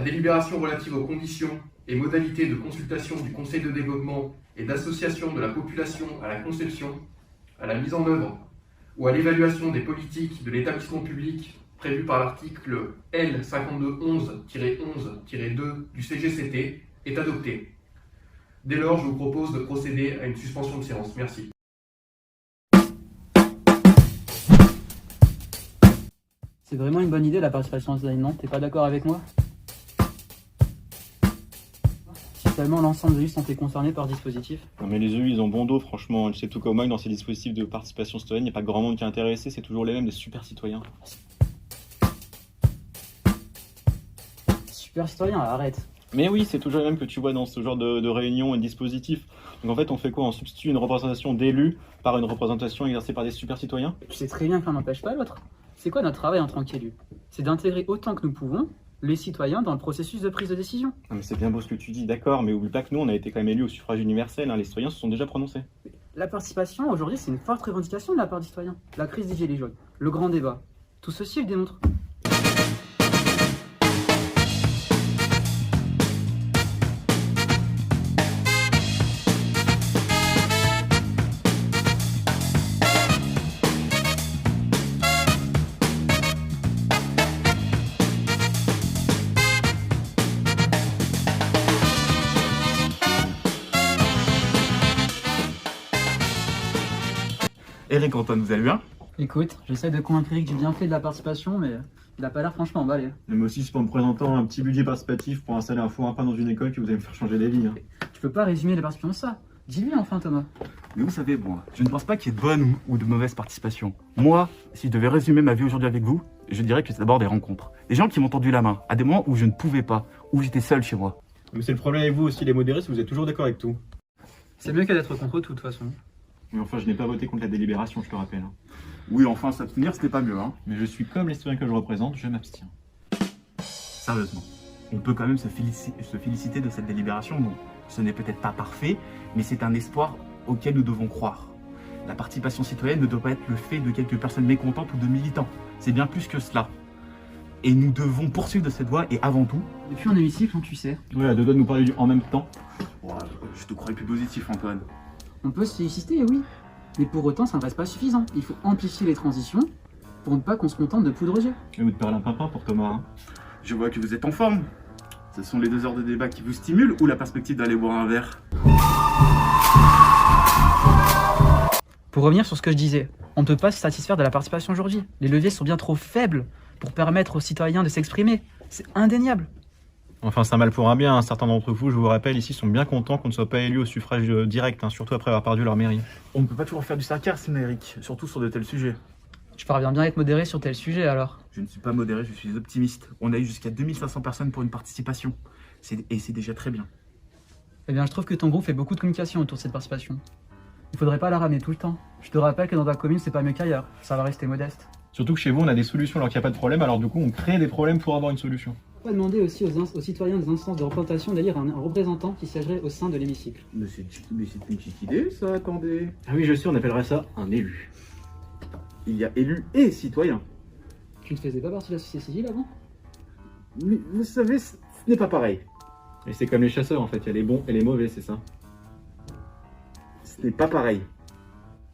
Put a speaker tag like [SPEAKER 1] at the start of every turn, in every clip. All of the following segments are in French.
[SPEAKER 1] délibération relative aux conditions et modalités de consultation du Conseil de développement et d'association de la population à la conception, à la mise en œuvre ou à l'évaluation des politiques de l'établissement public prévues par l'article L5211-11-2 du CGCT est adoptée. Dès lors, je vous propose de procéder à une suspension de séance. Merci.
[SPEAKER 2] C'est vraiment une bonne idée la participation citoyenne, non? T'es pas d'accord avec moi? Si seulement l'ensemble des élus sont concernés par ce dispositif.
[SPEAKER 3] Non mais les élus ils ont bon dos franchement, je sais tout comme moi que dans ces dispositifs de participation citoyenne, il n'y a pas grand monde qui est intéressé, c'est toujours les mêmes, des super citoyens.
[SPEAKER 2] Super citoyen, arrête.
[SPEAKER 3] Mais oui, c'est toujours les mêmes que tu vois dans ce genre de réunions et de dispositifs. Donc en fait on fait quoi? On substitue une représentation d'élus par une représentation exercée par des super citoyens?
[SPEAKER 2] Tu sais très bien que l'un n'empêche pas l'autre. C'est quoi notre travail en tant qu'élus? C'est d'intégrer autant que nous pouvons les citoyens dans le processus de prise de décision.
[SPEAKER 3] Non mais c'est bien beau ce que tu dis, d'accord, mais oublie pas que nous on a été quand même élus au suffrage universel, hein. Les citoyens se sont déjà prononcés.
[SPEAKER 2] La participation aujourd'hui c'est une forte revendication de la part des citoyens. La crise des gilets jaunes, le grand débat, tout ceci le démontre.
[SPEAKER 4] Eric Antoine, vous allez bien?
[SPEAKER 2] Écoute, j'essaie de convaincre Eric du bienfait de la participation, mais il a pas l'air franchement emballé.
[SPEAKER 3] Mais aussi c'est pour me présentant un petit budget participatif pour installer un four à pain dans une école que vous allez me faire changer d'avis. Hein.
[SPEAKER 2] Tu peux pas résumer la participation de ça. Dis-lui enfin Thomas.
[SPEAKER 4] Mais vous savez, moi, je ne pense pas qu'il y ait de bonne ou de mauvaise participation. Moi, si je devais résumer ma vie aujourd'hui avec vous, je dirais que c'est d'abord des rencontres. Des gens qui m'ont tendu la main, à des moments où je ne pouvais pas, où j'étais seul chez moi.
[SPEAKER 3] Mais c'est le problème avec vous aussi les modérés, si vous êtes toujours d'accord avec tout.
[SPEAKER 2] C'est mieux que d'être contre tout de toute façon.
[SPEAKER 3] Mais enfin je n'ai pas voté contre la délibération, je te rappelle. Hein.
[SPEAKER 4] Oui, enfin, s'abstenir, c'était pas mieux, hein.
[SPEAKER 3] Mais je suis comme les citoyens que je représente, je m'abstiens.
[SPEAKER 4] Sérieusement, on peut quand même se féliciter de cette délibération. Bon, ce n'est peut-être pas parfait, mais c'est un espoir auquel nous devons croire. La participation citoyenne ne doit pas être le fait de quelques personnes mécontentes ou de militants. C'est bien plus que cela. Et nous devons poursuivre de cette voie et avant tout...
[SPEAKER 2] Depuis en hémicycle, tu sais.
[SPEAKER 3] Ouais, à deux doigts de nous parler en même temps.
[SPEAKER 4] Oh, je te croyais plus positif, Antoine.
[SPEAKER 2] On peut se féliciter, oui. Mais pour autant, ça ne reste pas suffisant. Il faut amplifier les transitions pour ne pas qu'on se contente de poudre aux yeux.
[SPEAKER 3] Et vous de perlimpinpin pour Thomas. Hein.
[SPEAKER 4] Je vois que vous êtes en forme. Ce sont les 2 heures de débat qui vous stimulent ou la perspective d'aller boire un verre?
[SPEAKER 2] Pour revenir sur ce que je disais, on ne peut pas se satisfaire de la participation aujourd'hui. Les leviers sont bien trop faibles pour permettre aux citoyens de s'exprimer. C'est indéniable.
[SPEAKER 3] Enfin, c'est un mal pour un bien. Certains d'entre vous, je vous rappelle, ici, sont bien contents qu'on ne soit pas élus au suffrage direct, hein, surtout après avoir perdu leur mairie.
[SPEAKER 4] On ne peut pas toujours faire du sarcasme, Eric, surtout sur de tels sujets.
[SPEAKER 2] Je parviens bien à être modéré sur tel sujet alors.
[SPEAKER 4] Je ne suis pas modéré, je suis optimiste. On a eu jusqu'à 2500 personnes pour une participation. Et c'est déjà très bien.
[SPEAKER 2] Eh bien, je trouve que ton groupe fait beaucoup de communication autour de cette participation. Il faudrait pas la ramener tout le temps. Je te rappelle que dans ta commune, c'est pas mieux qu'ailleurs. Ça va rester modeste.
[SPEAKER 3] Surtout que chez vous, on a des solutions alors qu'il n'y a pas de problème, alors du coup, on crée des problèmes pour avoir une solution.
[SPEAKER 2] On va demander aussi aux citoyens des instances de représentation d'élire un représentant qui siégerait au sein de l'hémicycle.
[SPEAKER 4] Mais c'est une petite idée, ça, attendez.
[SPEAKER 3] Ah oui, je sais, on appellerait ça un élu.
[SPEAKER 4] Il y a élus et citoyens.
[SPEAKER 2] Tu ne faisais pas partie de la société civile avant?
[SPEAKER 4] Mais vous savez, ce n'est pas pareil.
[SPEAKER 3] Et c'est comme les chasseurs, en fait, il y a les bons et les mauvais, c'est ça.
[SPEAKER 4] Ce n'est pas pareil.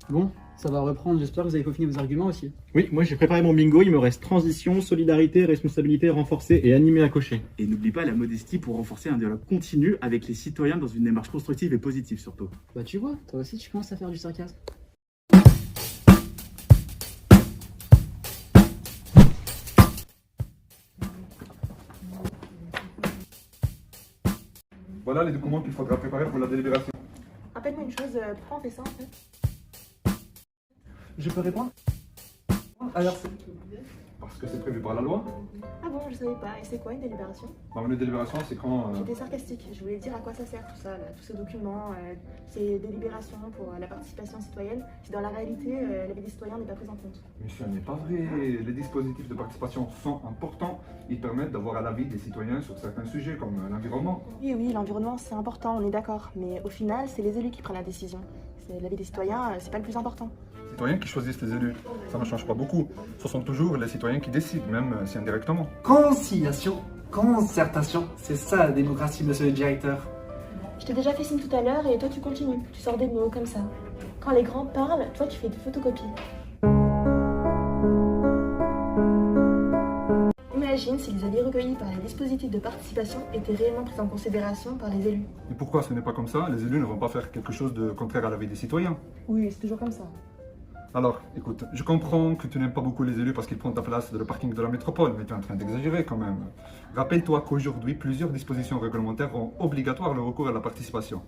[SPEAKER 2] Bon, ça va reprendre, j'espère que vous avez peaufiné vos arguments aussi.
[SPEAKER 3] Oui, moi j'ai préparé mon bingo, il me reste transition, solidarité, responsabilité renforcée et animé à cocher.
[SPEAKER 4] Et n'oublie pas la modestie pour renforcer un dialogue continu avec les citoyens dans une démarche constructive et positive surtout.
[SPEAKER 2] Bah tu vois, toi aussi tu commences à faire du sarcasme.
[SPEAKER 5] Voilà les documents qu'il faudra préparer pour la délibération.
[SPEAKER 6] Rappelle-moi une chose, pourquoi on fait ça en fait?
[SPEAKER 5] Je peux répondre? Alors, parce que c'est prévu par la loi.
[SPEAKER 6] Ah bon, je savais pas. Et c'est quoi une délibération?
[SPEAKER 5] Une délibération, c'est quand...
[SPEAKER 6] J'étais sarcastique. Je voulais dire à quoi ça sert tout ça, là, tous ces documents, ces délibérations pour la participation citoyenne. Si dans la réalité, la vie des citoyens n'est pas prise en compte.
[SPEAKER 5] Mais ce n'est pas vrai. Les dispositifs de participation sont importants. Ils permettent d'avoir l'avis des citoyens sur certains sujets comme l'environnement.
[SPEAKER 6] Oui, oui, l'environnement c'est important, on est d'accord. Mais au final, c'est les élus qui prennent la décision. L'avis des citoyens, c'est pas le plus important.
[SPEAKER 5] Les citoyens qui choisissent les élus, ça ne change pas beaucoup. Ce sont toujours les citoyens qui décident, même si indirectement.
[SPEAKER 7] Conciliation Concertation, c'est ça la démocratie, monsieur le directeur.
[SPEAKER 6] Je t'ai déjà fait signe tout à l'heure et toi tu continues. Tu sors des mots comme ça. Quand les grands parlent, toi tu fais des photocopies. Imagine si les avis recueillis par les dispositifs de participation étaient réellement pris en considération par les élus.
[SPEAKER 5] Et pourquoi ce n'est pas comme ça? Les élus ne vont pas faire quelque chose de contraire à la vie des citoyens.
[SPEAKER 6] Oui, c'est toujours comme ça.
[SPEAKER 5] Alors, écoute, je comprends que tu n'aimes pas beaucoup les élus parce qu'ils prennent ta place dans le parking de la métropole, mais tu es en train d'exagérer quand même. Rappelle-toi qu'aujourd'hui, plusieurs dispositions réglementaires rendent obligatoire le recours à la participation.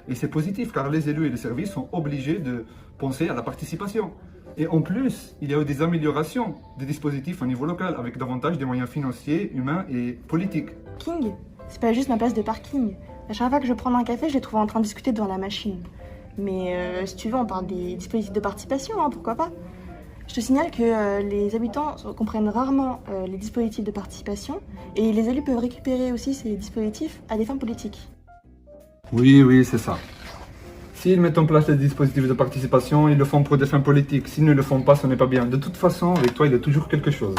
[SPEAKER 5] Et c'est positif car les élus et les services sont obligés de penser à la participation. Et en plus, il y a eu des améliorations des dispositifs au niveau local avec davantage de moyens financiers, humains et politiques.
[SPEAKER 6] King, c'est pas juste ma place de parking. À chaque fois que je prends un café, je les trouve en train de discuter devant la machine. Mais si tu veux, on parle des dispositifs de participation, hein, pourquoi pas. Je te signale que les habitants comprennent rarement les dispositifs de participation et les élus peuvent récupérer aussi ces dispositifs à des fins politiques.
[SPEAKER 5] Oui, c'est ça. S'ils mettent en place les dispositifs de participation, ils le font pour des fins politiques. S'ils ne le font pas, ce n'est pas bien. De toute façon, avec toi, il y a toujours quelque chose.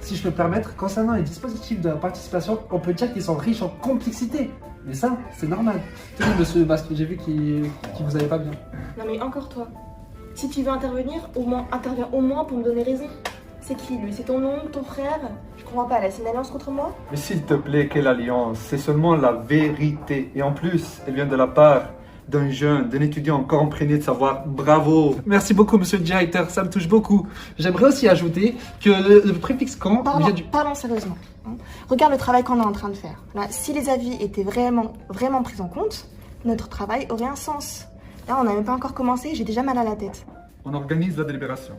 [SPEAKER 7] Si je peux me permettre, concernant les dispositifs de participation, on peut dire qu'ils sont riches en complexité. Mais ça, c'est normal. Tenez, monsieur Basque, j'ai vu qu'il vous allait pas bien.
[SPEAKER 6] Non mais encore toi. Si tu veux intervenir, interviens au moins pour me donner raison. C'est qui lui? C'est ton oncle, ton frère? Je comprends pas, là, c'est une alliance contre moi?
[SPEAKER 5] Mais s'il te plaît, quelle alliance? C'est seulement la vérité. Et en plus, elle vient de la part d'un jeune, d'un étudiant encore imprégné de savoir. Bravo!
[SPEAKER 7] Merci beaucoup, monsieur le directeur, ça me touche beaucoup. J'aimerais aussi ajouter que le préfixe quand vient du...
[SPEAKER 6] Parlons sérieusement. Hein. Regarde le travail qu'on est en train de faire. Là, si les avis étaient vraiment pris en compte, notre travail aurait un sens. Là, on n'a même pas encore commencé, j'ai déjà mal à la tête.
[SPEAKER 5] On organise la délibération.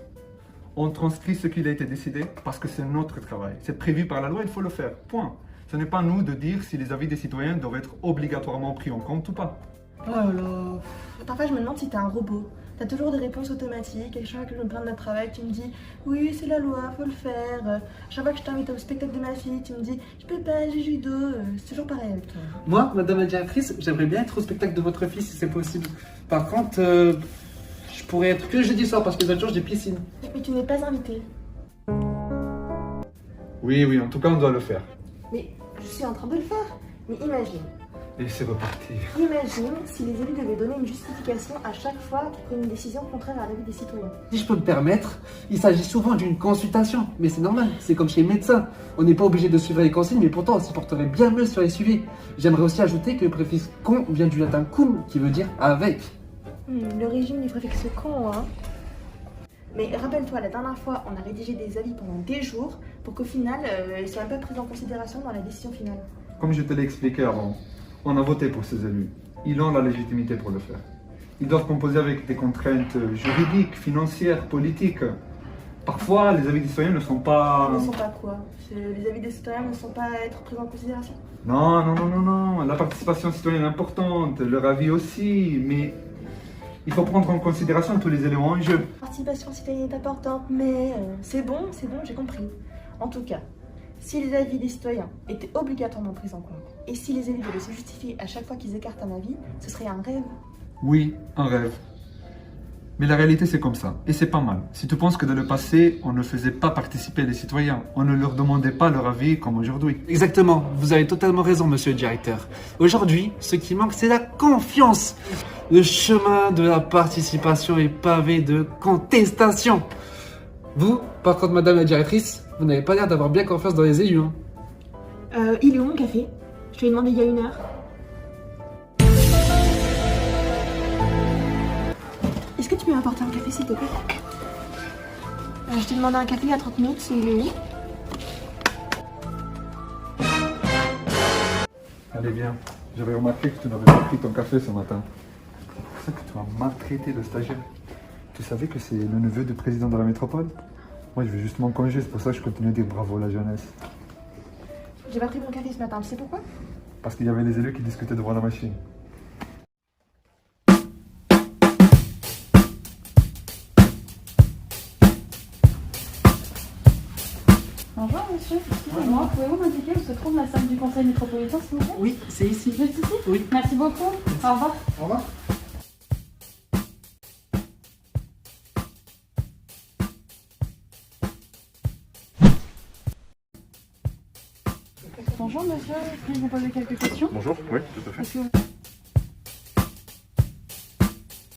[SPEAKER 5] On transcrit ce qu'il a été décidé parce que c'est notre travail. C'est prévu par la loi, il faut le faire. Point. Ce n'est pas nous de dire si les avis des citoyens doivent être obligatoirement pris en compte ou pas.
[SPEAKER 7] Oh là là.
[SPEAKER 6] Parfois, je me demande si t'es un robot. T'as toujours des réponses automatiques. Et chaque fois que je me plains de notre travail, tu me dis oui, c'est la loi, faut le faire. Chaque fois que je t'invite au spectacle de ma fille, tu me dis je peux pas, j'ai judo. C'est toujours pareil avec toi.
[SPEAKER 7] Moi, madame la directrice, j'aimerais bien être au spectacle de votre fille si c'est possible. Par contre, je pourrais être que jeudi soir parce que les autres jours j'ai piscine.
[SPEAKER 6] Mais tu n'es pas invité.
[SPEAKER 5] Oui, en tout cas, on doit le faire.
[SPEAKER 6] Mais je suis en train de le faire. Mais imagine.
[SPEAKER 5] Et c'est reparti.
[SPEAKER 6] Imagine si les élus devaient donner une justification à chaque fois qu'ils prennent une décision contraire à l'avis des citoyens.
[SPEAKER 7] Si je peux me permettre, il s'agit souvent d'une consultation. Mais c'est normal, c'est comme chez les médecins. On n'est pas obligé de suivre les consignes, mais pourtant on s'y porterait bien mieux si on les suivait. J'aimerais aussi ajouter que le préfixe con vient du latin cum, qui veut dire avec.
[SPEAKER 6] L'origine du préfixe con, hein. Mais rappelle-toi, la dernière fois, on a rédigé des avis pendant des jours pour qu'au final, ils ne soient même pas pris en considération dans la décision finale.
[SPEAKER 5] Comme je te l'ai expliqué avant, on a voté pour ces élus. Ils ont la légitimité pour le faire. Ils doivent composer avec des contraintes juridiques, financières, politiques. Parfois, les avis des citoyens ne sont pas...
[SPEAKER 6] Ils ne sont pas quoi? Les avis des citoyens ne sont pas à être pris en considération?
[SPEAKER 5] Non. La participation citoyenne est importante, leur avis aussi, mais il faut prendre en considération tous les éléments en jeu.
[SPEAKER 6] La participation citoyenne est importante, mais c'est bon, j'ai compris. En tout cas, si les avis des citoyens étaient obligatoirement pris en compte, et si les élus devaient se justifier à chaque fois qu'ils écartent un avis, ce serait un rêve.
[SPEAKER 5] Oui, un rêve. Mais la réalité, c'est comme ça. Et c'est pas mal. Si tu penses que dans le passé, on ne faisait pas participer les citoyens, on ne leur demandait pas leur avis comme aujourd'hui.
[SPEAKER 7] Exactement, vous avez totalement raison, monsieur le directeur. Aujourd'hui, ce qui manque, c'est la confiance. Le chemin de la participation est pavé de contestation. Vous, par contre, madame la directrice, vous n'avez pas l'air d'avoir bien confiance dans les élus. Hein.
[SPEAKER 6] Il est où mon café? Je te l'ai demandé il y a 1 heure. Est-ce que tu peux m'apporter un café s'il te plaît? Je t'ai demandé un café il y a 30 minutes, il est où?
[SPEAKER 5] Allez, viens. J'avais remarqué que tu n'avais pas pris ton café ce matin. C'est pour ça que tu as maltraité le stagiaire. Tu savais que c'est le neveu du président de la métropole? Moi, je vais juste mon congé, c'est pour ça que je continue de dire bravo la jeunesse.
[SPEAKER 6] J'ai pas pris mon café ce matin, tu sais pourquoi?
[SPEAKER 5] Parce qu'il y avait les élus qui discutaient devant la machine.
[SPEAKER 8] Bonjour monsieur, excusez-moi, pouvez-vous m'indiquer où se trouve la salle du conseil métropolitain s'il vous plaît?
[SPEAKER 7] Oui, c'est ici.
[SPEAKER 8] Juste ici?
[SPEAKER 7] Oui.
[SPEAKER 8] Merci beaucoup, au revoir.
[SPEAKER 7] Au revoir.
[SPEAKER 8] Bonjour monsieur, puis vous poser quelques questions.
[SPEAKER 3] Bonjour, oui, tout à fait.
[SPEAKER 8] Est-ce que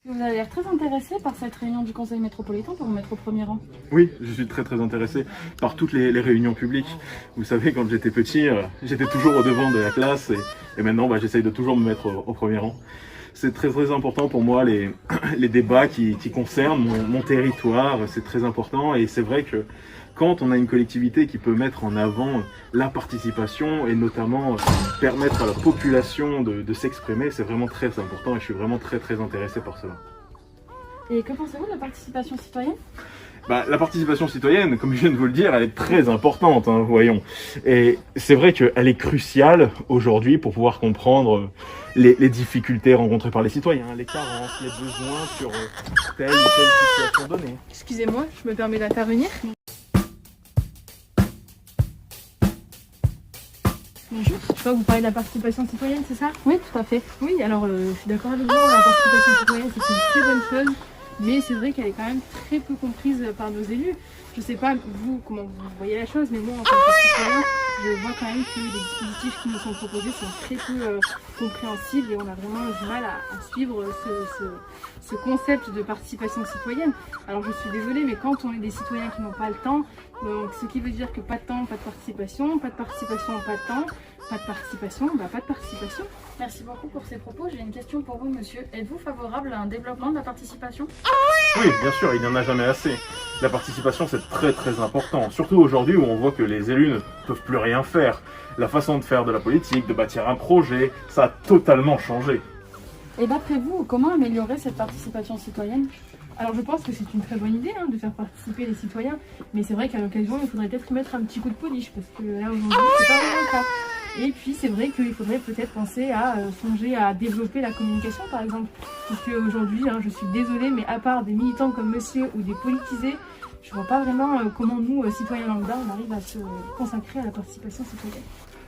[SPEAKER 8] vous avez l'air très intéressé par cette réunion du conseil métropolitain pour vous mettre au premier rang?
[SPEAKER 3] Oui, je suis très intéressé par toutes les réunions publiques. Vous savez, quand j'étais petit, j'étais toujours au devant de la classe et maintenant j'essaye de toujours me mettre au premier rang. C'est très important pour moi les débats qui concernent mon territoire, c'est très important et c'est vrai que quand on a une collectivité qui peut mettre en avant la participation et notamment permettre à la population de s'exprimer, c'est vraiment très important et je suis vraiment très intéressé par cela.
[SPEAKER 8] Et que pensez-vous de la participation citoyenne?
[SPEAKER 3] La participation citoyenne, comme je viens de vous le dire, elle est très importante, hein, voyons. Et c'est vrai qu'elle est cruciale aujourd'hui pour pouvoir comprendre les difficultés rencontrées par les citoyens, les carences, les besoins sur telle ou telle situation donnée.
[SPEAKER 8] Excusez-moi, je me permets d'intervenir. Bonjour, je crois que vous parlez de la participation citoyenne, c'est ça? Oui, tout à fait. Oui, alors je suis d'accord avec vous, la participation citoyenne c'est une très bonne chose, mais c'est vrai qu'elle est quand même très peu comprise par nos élus. Je sais pas vous comment vous voyez la chose, mais moi en tant que citoyen, je vois quand même que les dispositifs qui nous sont proposés sont très peu compréhensibles et on a vraiment du mal à suivre ce concept de participation citoyenne. Alors je suis désolée, mais quand on est des citoyens qui n'ont pas le temps, donc ce qui veut dire que pas de temps, pas de participation, pas de participation, pas de temps, pas de participation, pas de participation. Merci beaucoup pour ces propos. J'ai une question pour vous, monsieur. Êtes-vous favorable à un développement de la participation?
[SPEAKER 3] Oui, bien sûr, il n'y en a jamais assez. La participation, c'est très important. Surtout aujourd'hui où on voit que les élus ne peuvent plus rien faire. La façon de faire de la politique, de bâtir un projet, ça a totalement changé.
[SPEAKER 8] Et d'après vous, comment améliorer cette participation citoyenne? Alors je pense que c'est une très bonne idée de faire participer les citoyens, mais c'est vrai qu'à l'occasion, il faudrait peut-être y mettre un petit coup de polish, parce que là aujourd'hui, c'est pas vraiment le cas. Et puis c'est vrai qu'il faudrait peut-être penser à songer à développer la communication par exemple. Parce qu'aujourd'hui, je suis désolée, mais à part des militants comme monsieur ou des politisés, je vois pas vraiment comment nous, citoyens lambda, on arrive à se consacrer à la participation citoyenne.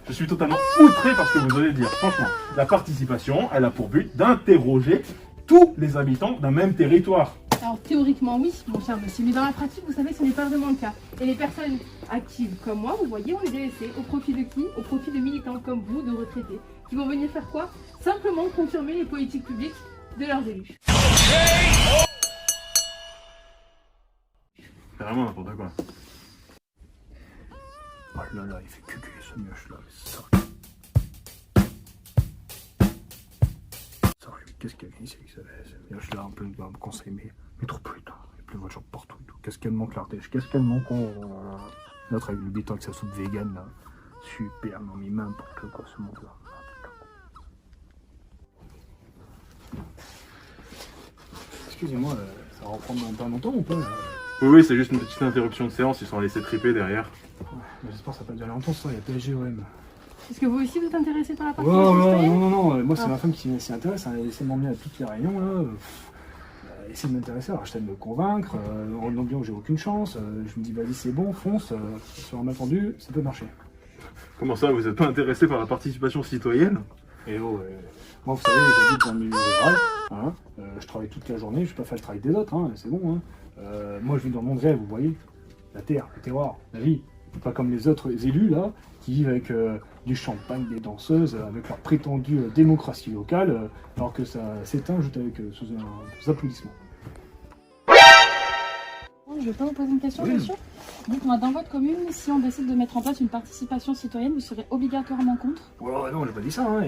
[SPEAKER 3] Je suis totalement outré par ce que vous allez dire. Franchement, la participation, elle a pour but d'interroger tous les habitants d'un même territoire.
[SPEAKER 8] Alors théoriquement oui, mon cher monsieur, mais dans la pratique, vous savez, ce n'est pas vraiment le cas. Et les personnes actives comme moi, vous voyez, on les délaissées. Au profit de qui? Au profit de militants comme vous, de retraités, qui vont venir faire quoi? Simplement confirmer les politiques publiques de leurs élus.
[SPEAKER 3] C'est vraiment n'importe quoi.
[SPEAKER 9] Oh là là, il fait cucu ce mioche là, sérieux, qu'est-ce qu'il y a ici avec ce mioche là, un peu de conseil métropolitain, il y a plein de voitures partout et tout. Qu'est-ce qu'elle manque l'Ardèche, qu'est-ce qu'elle manque notre avec le béton avec sa soupe vegan là, super, non mais n'importe quoi ce monde là. Excusez-moi, ça va reprendre dans pas longtemps ou pas là?
[SPEAKER 3] Oui, c'est juste une petite interruption de séance, ils sont laissés triper derrière.
[SPEAKER 9] Ouais, mais j'espère que ça va pas durer longtemps ça, il y a PSG-OM.
[SPEAKER 8] Est-ce que vous aussi vous êtes intéressé par la participation citoyenne?
[SPEAKER 9] Non, moi c'est ma femme qui s'y intéresse, elle essaie de m'emmener à toutes les réunions là. Elle essaie de m'intéresser, alors j'essaie de me convaincre, en ambiance j'ai aucune chance, je me dis vas-y c'est bon, fonce, sur un malentendu, ça peut marcher.
[SPEAKER 3] Comment ça, vous n'êtes pas intéressé par la participation citoyenne?
[SPEAKER 9] Et moi vous savez, j'habite dans le milieu rural, hein, je travaille toute la journée, je peux pas faire le travail des autres, hein, c'est bon. Hein. Moi je vis dans le monde réel, vous voyez, la terre, le terroir, la vie. Pas comme les autres élus là, qui vivent avec du champagne, des danseuses, avec leur prétendue démocratie locale, alors que ça s'éteint juste avec sous un applaudissement.
[SPEAKER 8] Je vais pas vous poser une question, monsieur. Dites-moi, dans votre commune, si on décide de mettre en place une participation citoyenne, vous serez obligatoirement contre?
[SPEAKER 9] Oh, non, j'ai pas dit ça, hein,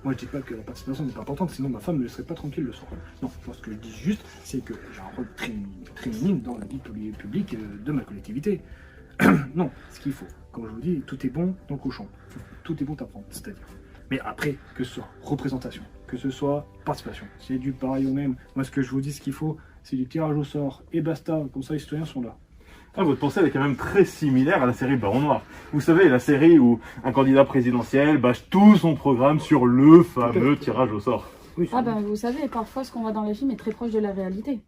[SPEAKER 9] moi je dis pas que la participation n'est pas importante, sinon ma femme ne laisserait pas tranquille le soir. Non, ce que je dis juste, c'est que j'ai un rôle très minime dans la vie publique de ma collectivité. Non, ce qu'il faut, comme je vous dis, tout est bon dans le cochon. Tout est bon à prendre, c'est-à-dire. Mais après, que ce soit représentation, que ce soit participation, c'est du pareil au même. Moi, ce que je vous dis, ce qu'il faut, c'est du tirage au sort et basta, comme ça les citoyens sont là.
[SPEAKER 3] Ah, votre pensée elle est quand même très similaire à la série Baron Noir. Vous savez, la série où un candidat présidentiel bâche tout son programme sur le fameux tirage au sort.
[SPEAKER 9] Oui,
[SPEAKER 8] vous savez, parfois ce qu'on voit dans les films est très proche de la réalité.